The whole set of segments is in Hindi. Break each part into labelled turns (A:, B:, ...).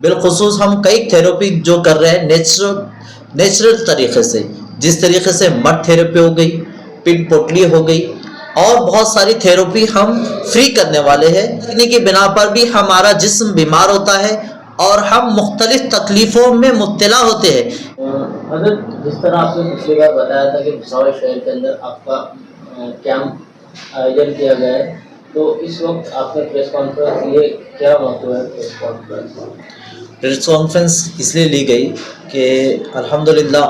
A: बिलखुसूस हम कई थेरेपी जो कर रहे हैं नेचुरल तरीके से, जिस तरीके से मड थेरेपी हो गई, पिन पोटली हो गई और बहुत सारी थेरेपी हम फ्री करने वाले हैं। इन्हीं की बिना पर भी हमारा जिस्म बीमार होता है और हम मुख्तलिफ तकलीफ़ों में मुब्तला होते हैं।
B: हज़रत, जिस तरह आपने पिछली बार बताया था कि भुसावल शहर के अंदर आपका कैंप आयोजन किया गया है, तो इस वक्त आपने प्रेस कॉन्फ्रेंस लिए, क्या मौजूद है प्रेस कॉन्फ्रेंस?
A: प्रेस कॉन्फ्रेंस इसलिए ली गई कि अल्हम्दुलिल्लाह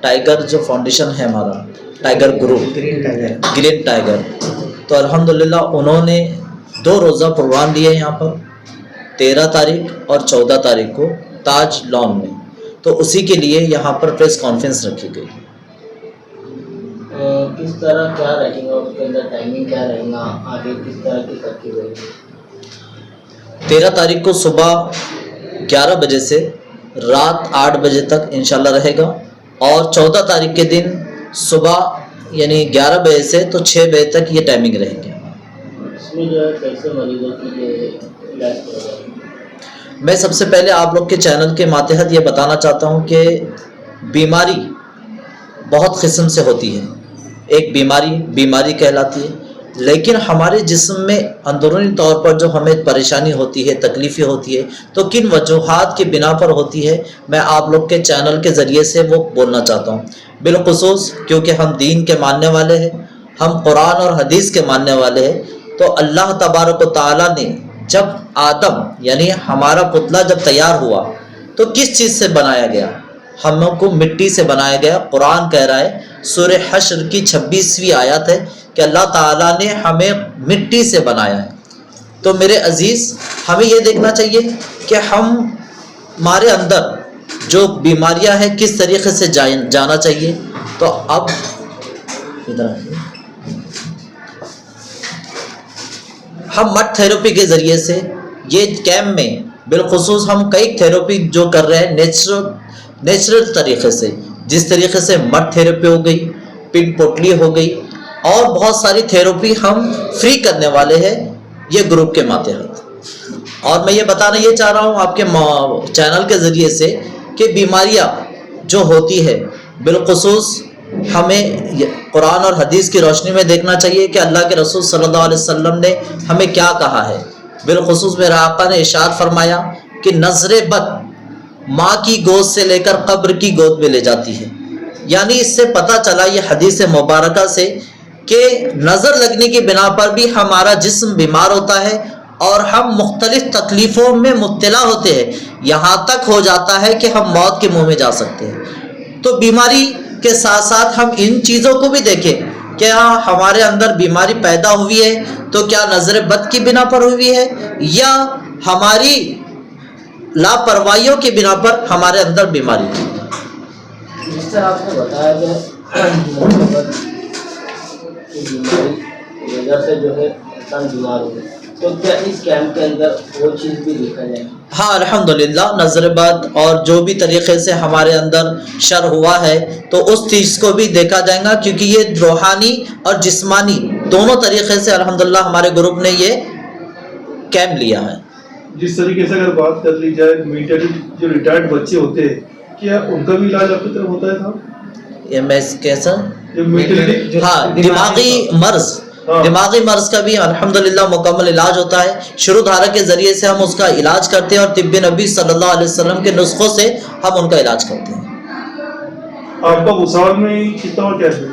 A: टाइगर जो फाउंडेशन है हमारा, टाइगर ग्रुप, ग्रीन टाइगर, तो अल्हम्दुलिल्लाह उन्होंने 2 रोज़ा प्रोग्राम लिए यहाँ पर 13 तारीख और 14 तारीख को ताज लॉन में, तो उसी के लिए यहाँ पर प्रेस कॉन्फ्रेंस रखी गई।
B: किस तरह क्या रहेगा उसके अंदर, टाइमिंग क्या रहेगा, आगे किस तरह की तरकीब रहेगी?
A: 13 तारीख को सुबह 11 बजे से रात 8 बजे तक इंशाल्लाह रहेगा और 14 तारीख के दिन सुबह यानी 11 बजे से तो 6 बजे तक ये टाइमिंग रहेंगे।
B: इसमें जो है कैसे मरीजों की ये इलाज किया जाएगा?
A: मैं सबसे पहले आप लोग के चैनल के मातहत ये बताना चाहता हूँ कि बीमारी बहुत किस्म से होती है। एक बीमारी कहलाती है, लेकिन हमारे जिस्म में अंदरूनी तौर पर जो हमें परेशानी होती है, तकलीफ़ें होती है, तो किन वजूहात की बिना पर होती है, मैं आप लोग के चैनल के ज़रिए से वो बोलना चाहता हूँ। बिलखुसूस क्योंकि हम दीन के मानने वाले हैं, हम कुरान और हदीस के मानने वाले हैं, तो अल्लाह तबारक व तआला ने जब आदम यानी हमारा पुतला जब तैयार हुआ तो किस चीज़ से बनाया गया? हमको मिट्टी से बनाया गया। कुरान कह रहा है, सूरह हश्र की 26वीं आयत है कि अल्लाह ताला ने हमें मिट्टी से बनाया है। तो मेरे अजीज़, हमें ये देखना चाहिए कि हमारे अंदर जो बीमारियां हैं किस तरीके से जाना चाहिए। तो अब इधर हम मड थेरेपी के ज़रिए से ये कैम्प में बिलखुसूस हम कई थेरेपी जो कर रहे हैं नेचुरल तरीके से, जिस तरीके से मड थेरेपी हो गई, पिन पोटली हो गई और बहुत सारी थेरेपी हम फ्री करने वाले हैं ये ग्रुप के मातहत। और मैं ये बताना ये चाह रहा हूँ आपके चैनल के ज़रिए से कि बीमारियाँ जो होती है बिलखुसूस हमें कुरान और हदीस की रोशनी में देखना चाहिए कि अल्लाह के रसूल सल्लल्लाहु अलैहि वसल्लम ने हमें क्या कहा है। बिलखुसूस मेरा आका ने इरशाद फरमाया कि नज़रे बद माँ की गोद से लेकर कब्र की गोद में ले जाती है। यानी इससे पता चला ये हदीस मुबारका से कि नज़र लगने की बिना पर भी हमारा जिस्म बीमार होता है और हम मुख्तलिफ तकलीफ़ों में मुब्तला होते हैं, यहाँ तक हो जाता है कि हम मौत के मुँह में जा सकते हैं। तो बीमारी के साथ साथ हम इन चीज़ों को भी देखें, क्या हमारे अंदर बीमारी पैदा हुई है तो क्या नज़र बद की बिना पर हुई है या हमारी लापरवाहियों की बिना पर हमारे अंदर बीमारी है।
B: जिस तरह आपने बताया कि बीमारी वजह से जो है इंसान बीमार हो, तो क्या इस कैंप के अंदर वो चीज़ भी देखा जाएगी?
A: हाँ, अल्हम्दुलिल्लाह नज़र बद और जो भी तरीक़े से हमारे अंदर शर हुआ है तो उस चीज़ को भी देखा जाएगा, क्योंकि ये रूहानी और जिस्मानी दोनों तरीक़े से अल्हम्दुलिल्लाह हमारे ग्रुप ने ये कैंप लिया है।
C: जिस तरीके से अगर बात कर ली जाए मेंटली जो रिटायर्ड बच्चे होते हैं, क्या उनका भी इलाज आपकी तरफ होता है साहब?
A: ये मैं कैसा
C: हाँ,
A: दिमागी मर्ज का भी अल्हम्दुलिल्लाह मुकम्मल इलाज होता है। शुरू धारा के ज़रिए से हम उसका इलाज करते हैं और तिब्बे नबी सल्लल्लाहु अलैहि वसल्लम के नुस्खों से हम उनका इलाज करते हैं।
C: आपका भुसावल में कितना और कैंप है?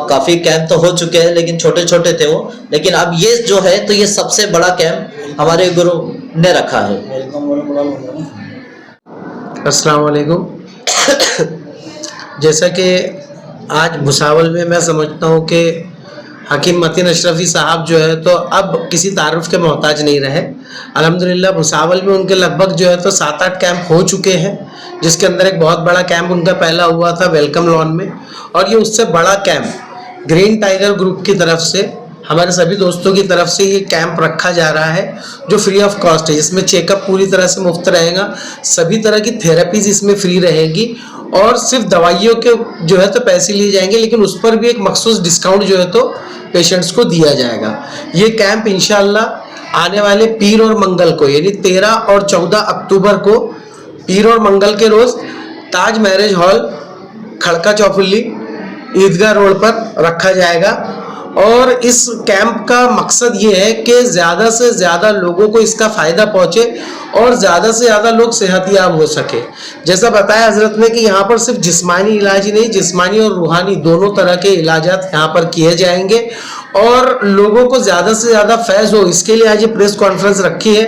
A: काफ़ी कैंप तो हो चुके हैं लेकिन छोटे छोटे थे वो, लेकिन अब ये जो है तो ये सबसे बड़ा कैंप हमारे गुरु ने रखा है।
D: अस्सलाम वालेकुम। जैसा कि आज भुसावल में मैं समझता हूँ कि हकीम मतीन अशरफी साहब जो है तो अब किसी तारुफ के मोहताज नहीं रहे। अल्हम्दुलिल्लाह भुसावल में उनके लगभग जो है तो 7-8 कैंप हो चुके हैं, जिसके अंदर एक बहुत बड़ा कैंप उनका पहला हुआ था वेलकम लॉन में, और ये उससे बड़ा कैंप ग्रीन टाइगर ग्रुप की तरफ से हमारे सभी दोस्तों की तरफ से ये कैंप रखा जा रहा है जो फ्री ऑफ कॉस्ट है, जिसमें चेकअप पूरी तरह से मुफ्त रहेगा, सभी तरह की थेरेपीज इसमें फ्री रहेगी और सिर्फ दवाइयों के जो है तो पैसे लिए जाएंगे, लेकिन उस पर भी एक मखसूस डिस्काउंट जो है तो पेशेंट्स को दिया जाएगा। ये कैंप इंशाअल्लाह आने वाले पीर और मंगल को, यानी 13 और 14 अक्टूबर को पीर और मंगल के रोज ताज मैरिज हॉल, खड़का चौफुल्ली, ईदगाह रोड पर रखा जाएगा। और इस कैंप का मकसद ये है कि ज़्यादा से ज़्यादा लोगों को इसका फ़ायदा पहुँचे और ज़्यादा से ज़्यादा लोग सेहतयाब हो सके। जैसा बताया हजरत ने कि यहाँ पर सिर्फ जिस्मानी इलाज ही नहीं, जिस्मानी और रूहानी दोनों तरह के इलाजात यहाँ पर किए जाएंगे और लोगों को ज़्यादा से ज़्यादा फैज़ हो, इसके लिए आज ये प्रेस कॉन्फ्रेंस रखी है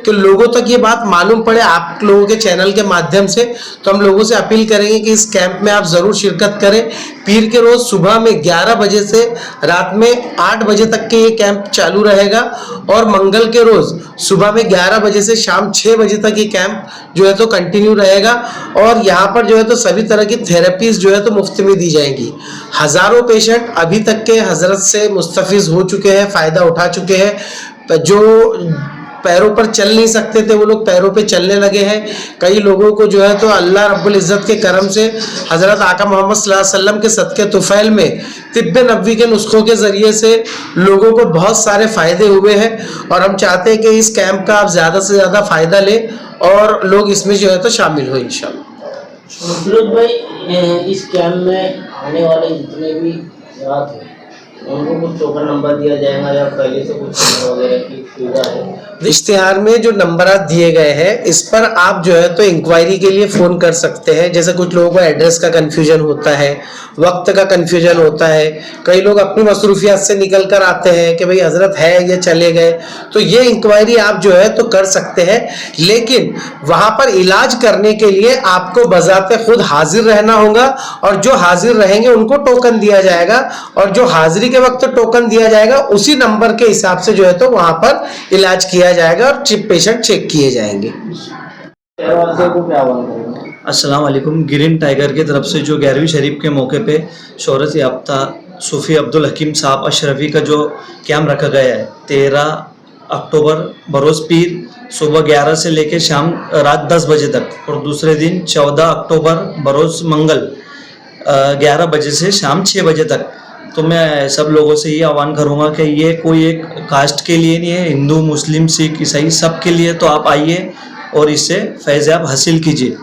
D: कि लोगों तक ये बात मालूम पड़े आप लोगों के चैनल के माध्यम से। तो हम लोगों से अपील करेंगे कि इस कैंप में आप ज़रूर शिरकत करें। पीर के रोज़ सुबह में 11 बजे से रात में 8 बजे तक के ये कैंप चालू रहेगा और मंगल के रोज़ सुबह में 11 बजे से शाम 6 बजे तक ये कैंप जो है तो कंटिन्यू रहेगा। और यहाँ पर जो है तो सभी तरह की थेरेपीज जो है तो मुफ्त में दी जाएंगी। हज़ारों पेशेंट अभी तक के हजरत से मुस्तफिज हो चुके हैं, फ़ायदा उठा चुके हैं। जो पैरों पर चल नहीं सकते थे वो लोग पैरों पे चलने लगे हैं। कई लोगों को जो है तो अल्लाह रब्बुल इज़्ज़त के करम से हज़रत आका मोहम्मद सल्लल्लाहु अलैहि वसल्लम के सदक़े तुफ़ैल में तिब्बे नबवी के नुस्खों के ज़रिए से लोगों को बहुत सारे फ़ायदे हुए हैं। और हम चाहते हैं कि इस कैंप का आप ज़्यादा से ज़्यादा फ़ायदा लें और लोग इसमें जो है तो शामिल हो इंशाअल्लाह।
B: फिरोज भाई, इस कैंप में आने वाले जितने भी रात हैं उनको कुछ टोकन नंबर दिया जाएगा या पहले से कुछ वगैरह की सुविधा है?
D: इश्तिहार में जो नंबर दिए गए हैं इस पर आप जो है तो इंक्वायरी के लिए फ़ोन कर सकते हैं। जैसे कुछ लोगों को एड्रेस का कन्फ्यूजन होता है, वक्त का कन्फ्यूजन होता है, कई लोग अपनी मसरूफियात से निकल कर आते हैं कि भाई हजरत है या चले गए, तो ये इंक्वायरी आप जो है तो कर सकते हैं। लेकिन वहाँ पर इलाज करने के लिए आपको बज़ाते खुद हाजिर रहना होगा और जो हाजिर रहेंगे उनको टोकन दिया जाएगा और जो हाजिरी के वक्त टोकन दिया जाएगा उसी नंबर के हिसाब से जो है तो वहाँ पर इलाज किया जाएगा और पेशेंट चेक किए जाएंगे।
E: अस्सलाम वालेकुम। ग्रीन टाइगर की तरफ से जो 11वीं शरीफ के मौके पे शोहरत याफ्ता सूफ़ी अब्दुल हकीम साहब अशरफी का जो कैंप रखा गया है 13 अक्टूबर बरोज़ पीर सुबह 11 से लेकर शाम रात 10 बजे तक, और दूसरे दिन 14 अक्टूबर बरोज़ मंगल 11 बजे से शाम 6 बजे तक। तो मैं सब लोगों से ये आह्वान करूँगा कि ये कोई एक कास्ट के लिए नहीं है, हिंदू मुस्लिम सिख ईसाई सब के लिए। तो आप आइए और इससे फैज़याब हासिल कीजिए।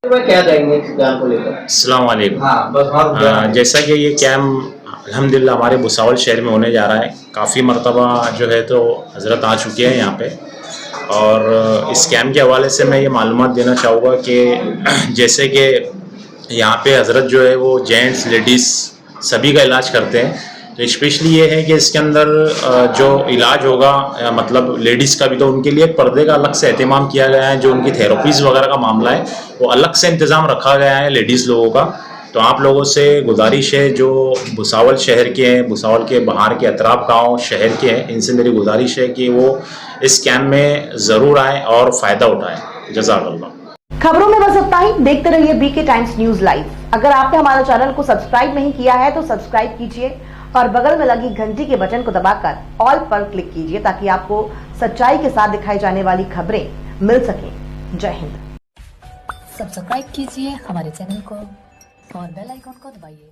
B: क्या कहेंगे इस कैंप को लेकर?
F: अस्सलाम वालेकुम। जैसा कि ये कैंप अल्हम्दुलिल्लाह हमारे भुसावल शहर में होने जा रहा है, काफ़ी मरतबा जो है तो हज़रत आ चुके हैं यहाँ पे, और इस कैंप के हवाले से मैं ये मालूमात देना चाहूँगा कि जैसे कि यहाँ पे हज़रत जो है वो जेंट्स लेडीज़ सभी का इलाज करते हैं। तो स्पेशली ये है कि इसके अंदर जो इलाज होगा मतलब लेडीज़ का भी, तो उनके लिए एक पर्दे का अलग से एहतमाम किया गया है। जो उनकी थेरेपीज़ वगैरह का मामला है वो अलग से इंतज़ाम रखा गया है लेडीज़ लोगों का। तो आप लोगों से गुजारिश है जो भुसावल शहर के हैं, भुसावल के बाहर के अतराफ गाँव शहर के हैं, इनसे मेरी गुजारिश है कि वो इस कैंप में ज़रूर आएँ और फ़ायदा उठाएँ। जज़ाकल्लाह।
G: खबरों में बस इतना ही। देखते रहिए बीके टाइम्स न्यूज लाइव। अगर आपने हमारे चैनल को सब्सक्राइब नहीं किया है तो सब्सक्राइब कीजिए और बगल में लगी घंटी के बटन को दबाकर ऑल पर क्लिक कीजिए ताकि आपको सच्चाई के साथ दिखाई जाने वाली खबरें मिल सके। जय हिंद।
H: सब्सक्राइब कीजिए हमारे चैनल को और बेल आइकॉन को दबाइए।